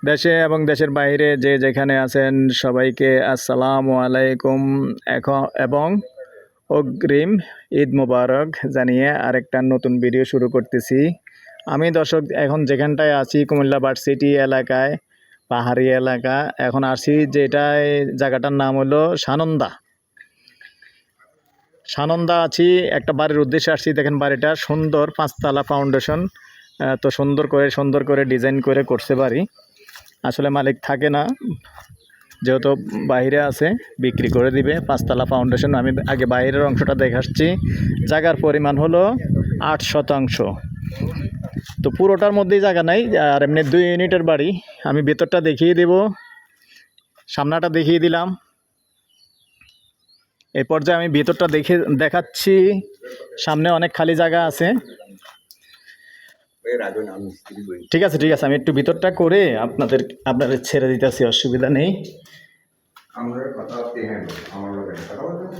দেশে এবং দেশের বাইরে যে যেখানে আছেন সবাইকে আসসালামু আলাইকুম। এবং অগ্রিম ঈদ মোবারক জানিয়ে আরেকটা নতুন ভিডিও শুরু করতেছি। আমি দর্শক এখন যেখানটায় আছি কুমিল্লা ভার্সিটি এলাকায়, পাহাড়ি এলাকা। এখন আসি যেটায় জায়গাটার নাম হলো সানন্দা আছি। একটা বাড়ির উদ্দেশ্যে আসছি। দেখেন বাড়িটা সুন্দর, 5 তলা ফাউন্ডেশন, তো সুন্দর করে ডিজাইন করে করছে বাড়ি। আসলে মালিক থাকে না, যেহেতু বাইরে আছে, বিক্রি করে দিবে। 5 তলা ফাউন্ডেশন। আমি আগে বাইরের অংশটা দেখাচ্ছি। জায়গার পরিমাণ হলো 8 শতাংশ। তো পুরোটার মধ্যেই জায়গা নাই, আর এমনি 2 ইউনিটের বাড়ি। আমি ভেতরটা দেখিয়ে দেব, সামনাটা দেখিয়ে দিলাম। এই পর্যায়ে আমি ভেতরটা দেখাচ্ছি। সামনে অনেক খালি জায়গা আছে। ঠিক আছে, আমি একটু ভিতরটা করে আপনাদের ছেড়ে দিতেছি, অসুবিধা নেই।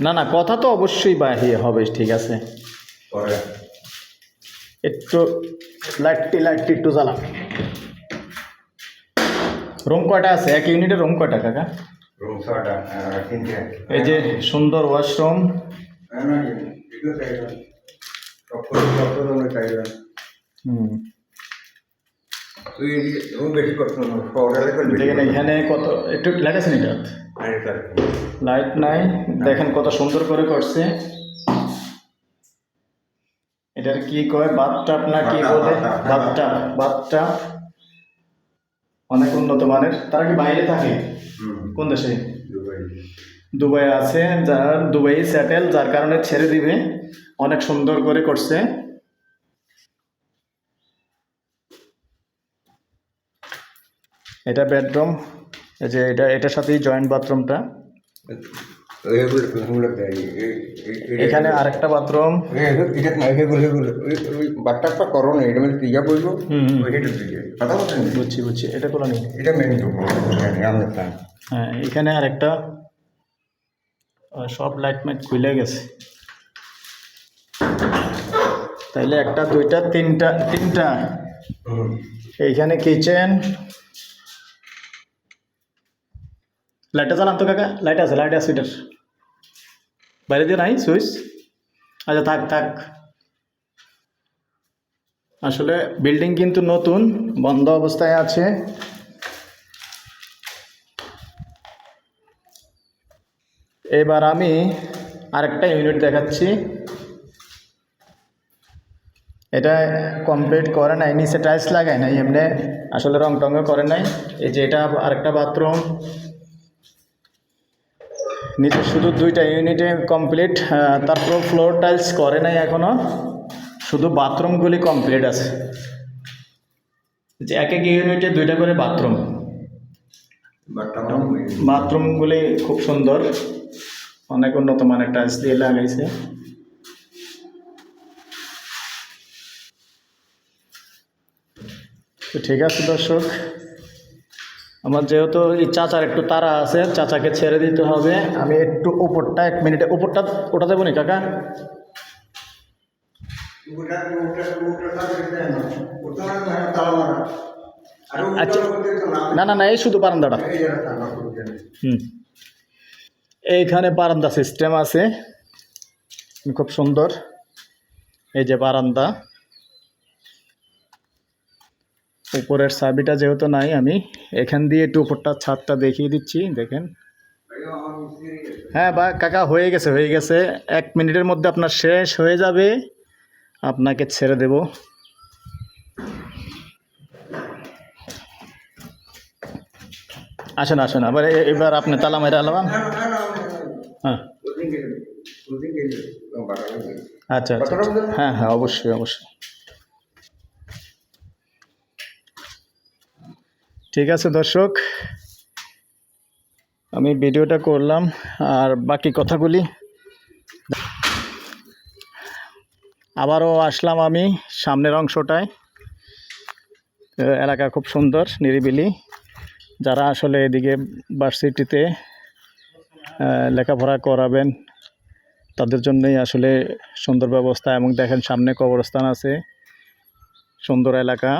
না, কথা তো অবশ্যই বাহির হবে। ঠিক আছে, একটু লাইটটি একটু জ্বালান। রুম কয়টা আছে? 1 ইউনিটের রুম কয়টা কাকা? এই যে সুন্দর ওয়াশরুম। দেখেন এখানে কত, একটু লাইট আছে না? লাইট নাই। দেখেন কত সুন্দর করে করছে। এটার কি কয়, বাথটাব না কি বলে? বাথটাব অনেক উন্নত মানের। তারা কি বাইরে থাকে? কোন দেশে? দুবাই আছে। যার দুবাই সেটেল, যার কারণে ছেড়ে দিবে। অনেক সুন্দর করে করছে। এটা বেডরুম। এই যে এটার সাথেই জয়েন্ট বাথরুমটা। এখানে আরেকটা বাথরুম। বুঝছি, এটা কোনো নেই। হ্যাঁ, এখানে আরেকটা। সব লাইট মাইট খুলে গেছে। তাইলে 1 2 3টা। এইখানে কিচেন। লাইটটা জ্বালান তো কাকা। লাইট আছে এটার বাইরে দিয়ে নাই সুইচ। আচ্ছা, থাক। আসলে বিল্ডিং কিন্তু নতুন, বন্ধ অবস্থায় আছে। এবার আমি আরেকটা ইউনিট দেখাচ্ছি। এটা কমপ্লিট করে নাই, নিচে টাইলস লাগায় নাই, এমনি আসলে রং টঙও করে নাই। এই যে এটা আরেকটা বাথরুম। নিচে শুধু 2টা ইউনিটে কমপ্লিট। তারপর ফ্লোর টাইলস করে নাই এখনো, শুধু বাথরুমগুলি কমপ্লিট আছে। যে এক ইউনিটে 2টা করে বাথরুমগুলি খুব সুন্দর, অনেক উন্নত মানের টাইলস দিয়ে লাগাইছে। তো ঠিক আছে দর্শক, আমার যেহেতু এই চাচার একটু তাড়া আছে, চাচাকে ছেড়ে দিতে হবে। আমি একটু উপরটা 1 মিনিটে উপরটা ওটা দেবো নি কাকা? আচ্ছা, না, এই শুধু বারান্দাটা। এইখানে বারান্দা সিস্টেম আছে, খুব সুন্দর। এই যে বারান্দা, উপরের চাবিটা যেহেতু নাই, আমি এখান দিয়ে একটু উপরটা ছাদটা দেখিয়ে দিচ্ছি। দেখেন। হ্যাঁ কাকা, হয়ে গেছে 1 মিনিটের মধ্যে আপনার শেষ হয়ে যাবে। আপনাকে ছেড়ে দেব। আসেন এবার আপনি তালা মেরে আলাম। হ্যাঁ, আচ্ছা, হ্যাঁ, অবশ্যই। ঠিক আছে দর্শক, আমি ভিডিওটা করলাম, আর বাকি কথাগুলি আবারও আসলাম আমি সামনের অংশটায়। এলাকা খুব সুন্দর, নিরিবিলি। যারা আসলে এদিকে ভার্সিটিতে লেখাপড়া করাবেন, তাদের জন্যই আসলে সুন্দর ব্যবস্থা। এবং দেখেন সামনে কবরস্থান আছে, সুন্দর এলাকা।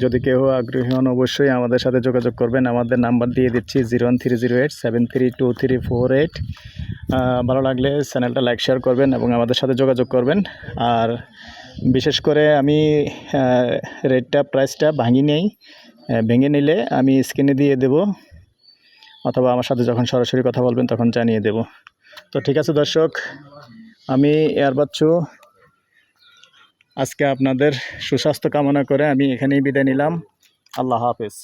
যদি কেউ আগ্রহী হন অবশ্যই আমাদের সাথে যোগাযোগ করবেন। আমাদের নাম্বার দিয়ে দিচ্ছি 01308732448। ভালো লাগলে চ্যানেলটা লাইক শেয়ার করবেন এবং আমাদের সাথে যোগাযোগ করবেন। আর বিশেষ করে আমি রেটটা প্রাইসটা ভেঙে নিলে আমি স্ক্রিনে দিয়ে দেব, অথবা আমার সাথে যখন সরাসরি কথা বলবেন তখন জানিয়ে দেব। তো ঠিক আছে দর্শক, আমি এয়ার বাচ্চু আজকে আপনাদের সুস্বাস্থ্য কামনা করে আমি এখানেই বিদায় নিলাম। আল্লাহ হাফেজ।